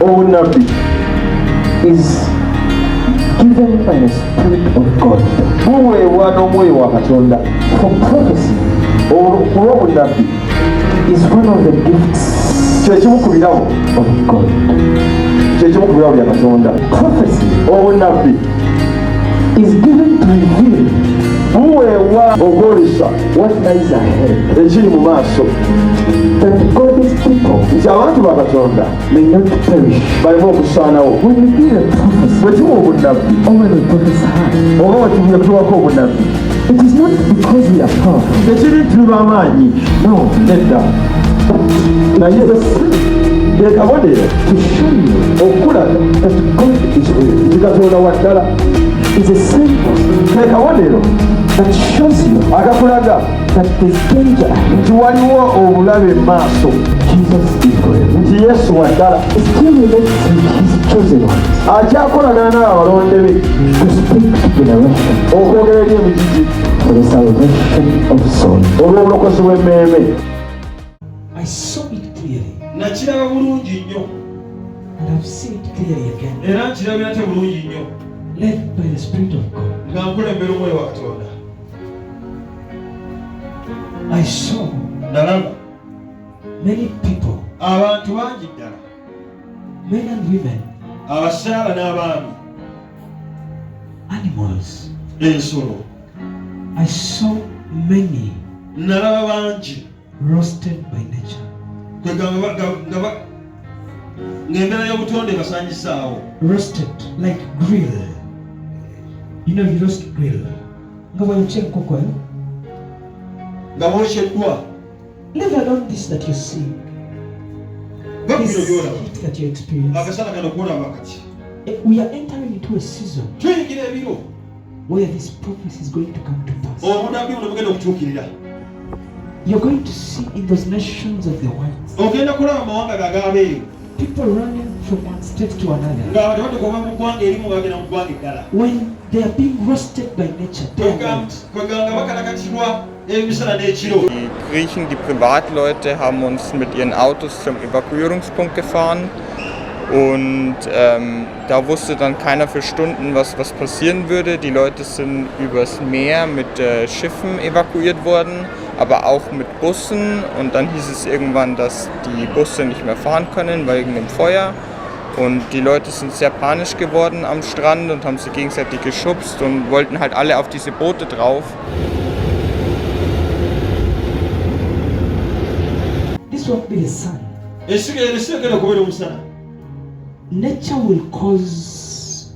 obunabbi is given by the Spirit of God. Buweebwa n'omwoyo wa Katonda. For prophecy, okuwa obunabbi is one of the gifts kyekimu ku birabo of God. Kyekimu ku birabo bya Katonda. Prophecy, obunabbi is given to reveal buweebwa okwolesa what lies ahead, ekiri mu maaso, that God's people, nti abantu ba Katonda may not perish, baleme okusaanawo. When we give a prophecy, bwe tuwa obunabbi, or when we prophesy, oba bwe tuwako obunabbi, it is not because we are powerful. Tekiri tuli b'amaanyi, no, nedda. Naye the kabonero to show you okulaga that God is real. Nti Katonda wa ddala is a symbol. The kabonero that shows you akakulaga that there is danger ahead. Nti waliwo obulabe mu maaso. Jesus is real. Nti Yesu wa ddala still relates to his chosen ones. Akyakolagana n'abalonde be to speak to generation, okwogera eri emigigi for the salvation of souls, olw'obulokozi bw'emmeeme. I saw it clearly. Nakiraba bulungi nnyo. And I've seen it clearly again. Era nkirabira ate bulungi nnyo. Led by the Spirit of God. Nga nkulembera omwoyo wa Katonda. I saw Ndalaba many people, abantu bangi ddala, men and women, abakyala n'abaami, animals. ensolo. I saw many Nalaba bangi roasted by nature. Ng'embeera y'obutonde basangisaawo. Roasted like grill. You know, you roast grill. Nga bw'oyokya enkoko, Nga bwokyeddwa. let alone this that you see. This heat that you experience. Akasana kano kwolaba kati. We are entering into a season Tuyingira ebiro. where this prophecy is going to come to pass. Obunabbi buno bugenda okutuukirira. You're going to see in those nations of the whites Ogenda kulaba amawanga g'abeeru. people running from one state to another. Nga abantu batuuka mu ggwanga erimu bagenda mu ggwanga eddala. When they are being roasted by nature, day and night. Kweganga bakalakatirwa emisana n'ekiro. Die Griechen, die Privatleute, haben uns mit ihren Autos zum Evakuierungspunkt gefahren und da wusste dann keiner für Stunden, was passieren würde. Die Leute sind übers Meer mit Schiffen evakuiert worden, aber auch mit Bussen, und dann hieß es irgendwann, dass die Busse nicht mehr fahren können wegen dem Feuer, und die Leute sind sehr panisch geworden am Strand und haben sich gegenseitig geschubst und wollten halt alle auf diese Boote drauf. This won't be the sun. Esigenda kubeera omusana. Nature will cause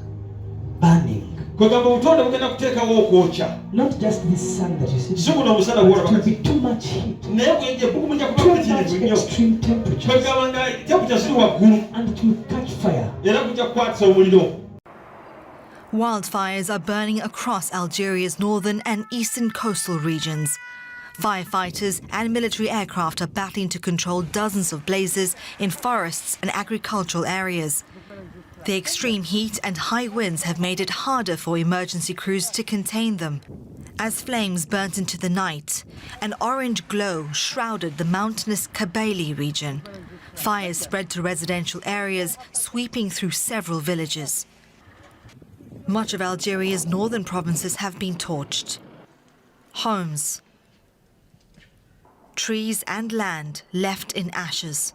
burning. Kwegamba obutonde bugenda kuteekawo okwokya. Not just this sun that you see. Si buno omusana But gwolaba it will kati. be too much heat. Naye ebugumu lijja kuba Too butitirivu much nnyo. extreme temperatures. Kwegamba nga temperature ziri waggulu And it will catch fire. era kujja kukwatisa omuliro. Wildfires are burning across Algeria's northern and eastern coastal regions. Firefighters and military aircraft are battling to control dozens of blazes in forests and agricultural areas. The extreme heat and high winds have made it harder for emergency crews to contain them. As flames burnt into the night, an orange glow shrouded the mountainous Kabylie region. Fires spread to residential areas, sweeping through several villages. Much of Algeria's northern provinces have been torched. Homes, trees and land left in ashes.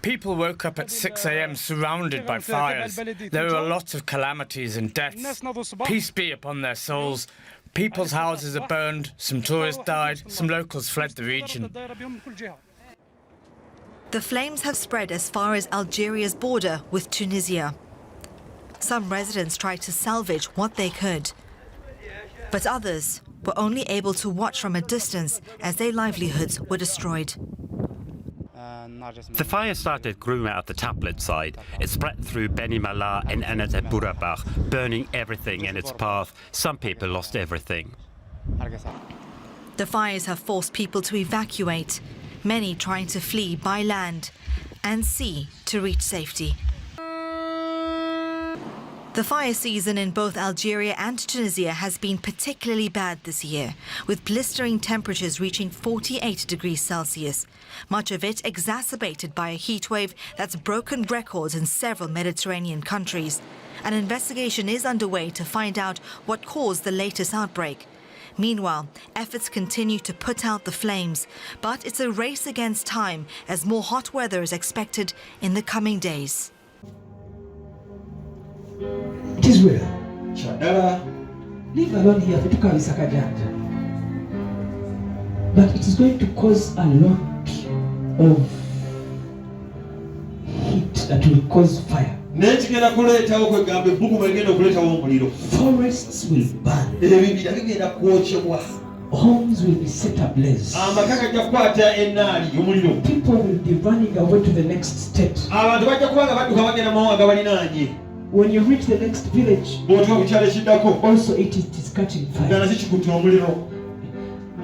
People woke up at 6 a.m. surrounded by fires. There were a lot of calamities and deaths. Peace be upon their souls. People's houses are burned, some tourists died, some locals fled the region. The flames have spread as far as Algeria's border with Tunisia. Some residents tried to salvage what they could, but others were only able to watch from a distance as their livelihoods were destroyed. The fire started growing at the tablet side. It spread through Beni Mala and Enet and Burabach, burning everything in its path. Some people lost everything. The fires have forced people to evacuate, many trying to flee by land and sea to reach safety. The fire season in both Algeria and Tunisia has been particularly bad this year, with blistering temperatures reaching 48 degrees Celsius, much of it exacerbated by a heatwave that's broken records in several Mediterranean countries. An investigation is underway to find out what caused the latest outbreak. Meanwhile, efforts continue to put out the flames, but it's a race against time as more hot weather is expected in the coming days. It is well. Chaddala. Leave alone here for tukabisaka janja. But it is going to cause a lot of heat that will cause fire. N'ekigenda kuleetawo kwegamba ebbugumu egenda okuleetawo omuliro. Forests will burn. Ebibira bigenda kwokyebwa. Homes will be set ablaze. Amaka gajja kukwata ennaali y'omuliro. People will be running away to the next state. Abantu bajja kuba nga badduka bagenda mu mawanga balinaanye. When you reach the next village, bw'otuuka ku kyalo ekiddako also it is catching nga fire. nakyo kikutte omuliro.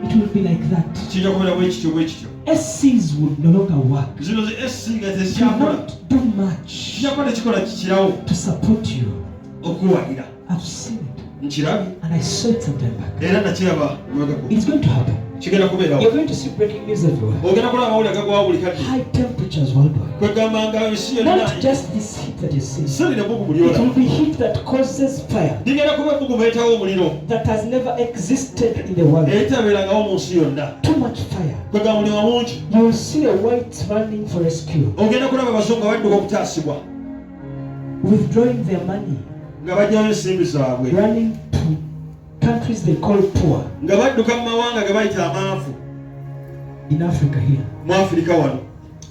It will be like that. Kijja kubeera bwe kityo bwe kityo. SCs would no longer work. Zino zi SC nga Do tezikyakola. not do much Kijja kuba tekikola kikirawo to support you. okuwagira. I've seen it Nkirabye and I saw it some time back. era nakiraba emabegako. It's going to happen. Kigenda kubeerawo. You're going to see breaking news everywhere. Ogenda kulaba amawulire gagwawo buli kadde. High temperatures worldwide. Kwegamba nga ensi yonna Not just this heat that you see. siri ne bbugumu It will lyolaba. be heat that causes fire Ligenda kuba ebbugumu ereetawo omuliro. that has never existed in the world. Eritabeerangawo mu nsi yonna. Too much fire. Kwegamba muliro mungi. You will see the whites running for rescue, Ogenda kulaba abazungu nga badduka okutaasibwa. withdrawing their money, Nga bajjayo ensimbi zaabwe. running to countries they call poor. Nga badduka mu mawanga ge bayita amaavu. In Africa here. Mu Afirika wano.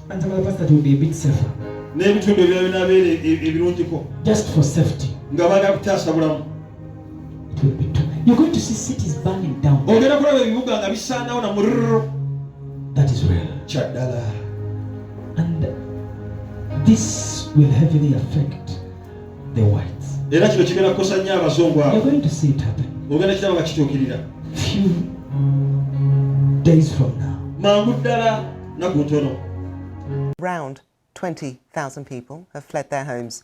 And some other parts that will be a bit safer. N'ebitundu ebirala binaabeera ebirungiko. Just for safety. Nga baagala kutaasa bulamu. It will be too. You're going to see cities burning down. Ogenda kulaba ebibuga nga bisaanawo na murro. That is real. Kyaddala. And this will heavily affect the whites. Era kino kigenda kukosa nnyo abazungu You're abo. going to see it happen. Ogenda kiraba nga kituukirira. Few days from now. Mangu ddala nnaku ntono. Around 20,000 people have fled their homes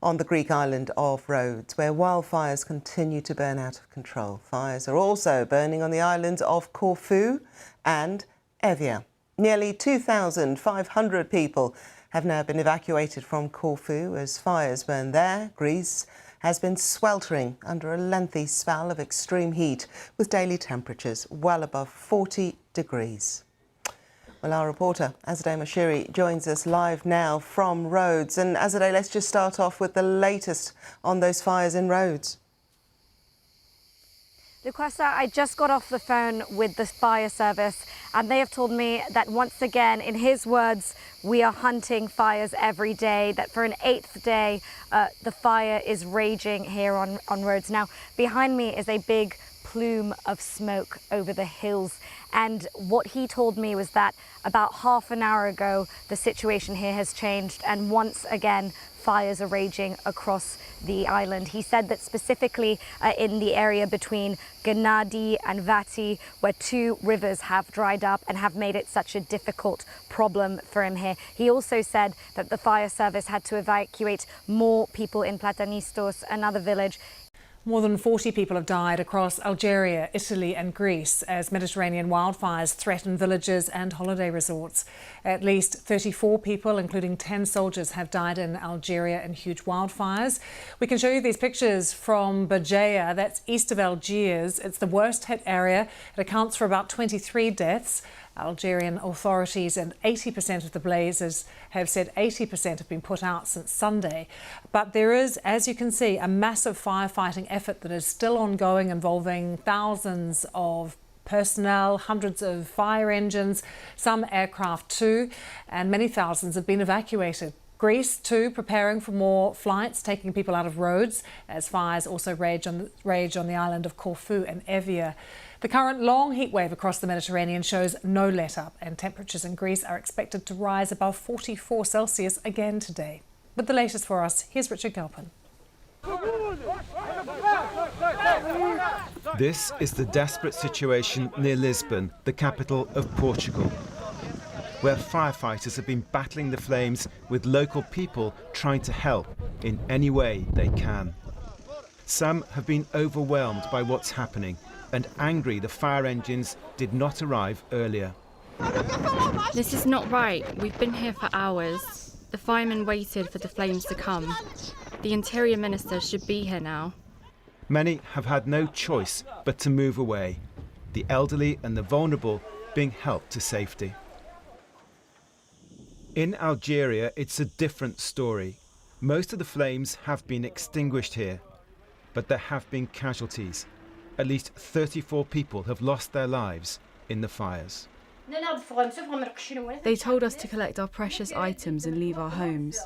on the Greek island of Rhodes, where wildfires continue to burn out of control. Fires are also burning on the islands of Corfu and Evia. Nearly 2,500 people have now been evacuated from Corfu as fires burn there. Greece has been sweltering under a lengthy spell of extreme heat, with daily temperatures well above 40 degrees. Well, our reporter, Azadeh Mashiri, joins us live now from Rhodes. And Azadeh, let's just start off with the latest on those fires in Rhodes. Luquesta, I just got off the phone with the fire service and they have told me that once again, in his words, we are hunting fires every day, that for an 8th day, the fire is raging here on Rhodes. Now, behind me is a big plume of smoke over the hills. And what he told me was that about half an hour ago, the situation here has changed and once again, fires are raging across the island. He said that specifically in the area between Gennady and Vati, where 2 rivers have dried up and have made it such a difficult problem for him here. He also said that the fire service had to evacuate more people in Platanistos, another village. More than 40 people have died across Algeria, Italy and Greece as Mediterranean wildfires threaten villages and holiday resorts. At least 34 people, including 10 soldiers, have died in Algeria in huge wildfires. We can show you these pictures from Bajaya, that's east of Algiers. It's the worst hit area. It accounts for about 23 deaths. Algerian authorities and 80% of the blazes have said 80% have been put out since Sunday. But there is, as you can see, a massive firefighting effort that is still ongoing, involving thousands of personnel, hundreds of fire engines, some aircraft too, and many thousands have been evacuated. Greece too, preparing for more flights, taking people out of Rhodes, as fires also rage on the island of Corfu and Evia. The current long heat wave across the Mediterranean shows no let-up, and temperatures in Greece are expected to rise above 44 Celsius again today. With the latest for us, here's Richard Galpin. This is the desperate situation near Lisbon, the capital of Portugal, where firefighters have been battling the flames with local people trying to help in any way they can. Some have been overwhelmed by what's happening and angry the fire engines did not arrive earlier. This is not right. We've been here for hours. The firemen waited for the flames to come. The Interior Minister should be here now. Many have had no choice but to move away, the elderly and the vulnerable being helped to safety. In Algeria, it's a different story. Most of the flames have been extinguished here, but there have been casualties. At least 34 people have lost their lives in the fires. They told us to collect our precious items and leave our homes.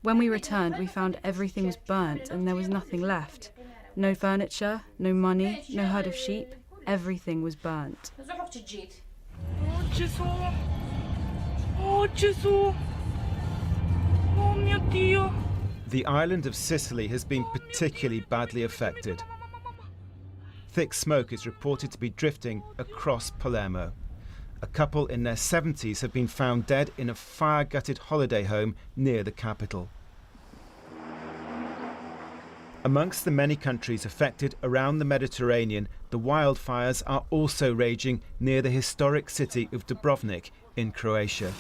When we returned, we found everything was burnt and there was nothing left. No furniture, no money, no herd of sheep. Everything was burnt. The island of Sicily has been particularly badly affected. Thick smoke is reported to be drifting across Palermo. A couple in their 70s have been found dead in a fire-gutted holiday home near the capital. Amongst the many countries affected around the Mediterranean, the wildfires are also raging near the historic city of Dubrovnik in Croatia.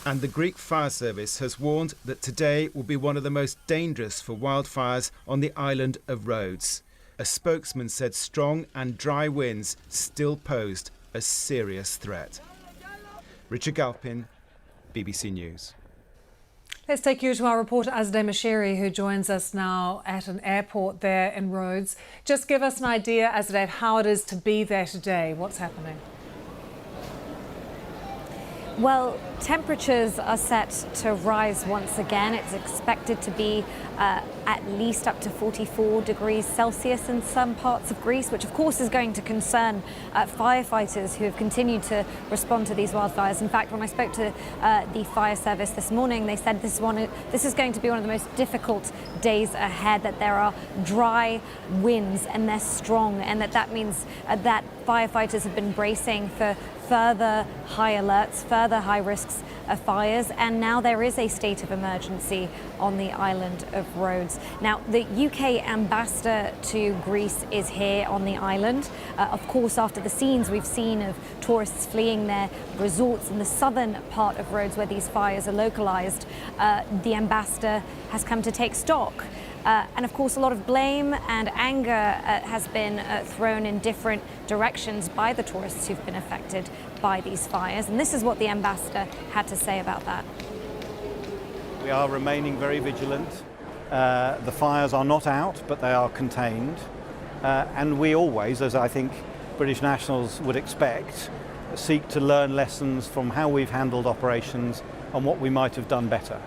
And the Greek fire service has warned that today will be one of the most dangerous for wildfires on the island of Rhodes. A spokesman said strong and dry winds still posed a serious threat. Richard Galpin, BBC News. Let's take you to our reporter Azadeh Mashiri, who joins us now at an airport there in Rhodes. Just give us an idea, Azadeh, how it is to be there today. What's happening? Well, temperatures are set to rise once again. It's expected to be at least up to 44 degrees Celsius in some parts of Greece, which of course is going to concern firefighters who have continued to respond to these wildfires. In fact, when I spoke to the fire service this morning, they said this is going to be one of the most difficult days ahead, that there are dry winds and they're strong, and that means that firefighters have been bracing for further high alerts, further high risks of fires, and now there is a state of emergency on the island of Rhodes. Now, the UK ambassador to Greece is here on the island. Of course, after the scenes we've seen of tourists fleeing their resorts in the southern part of Rhodes where these fires are localised, the ambassador has come to take stock. And of course, a lot of blame and anger has been thrown in different directions by the tourists who've been affected by these fires. And this is what the ambassador had to say about that. We are remaining very vigilant. The fires are not out, but they are contained. And we always, as I think British nationals would expect, seek to learn lessons from how we've handled operations and what we might have done better.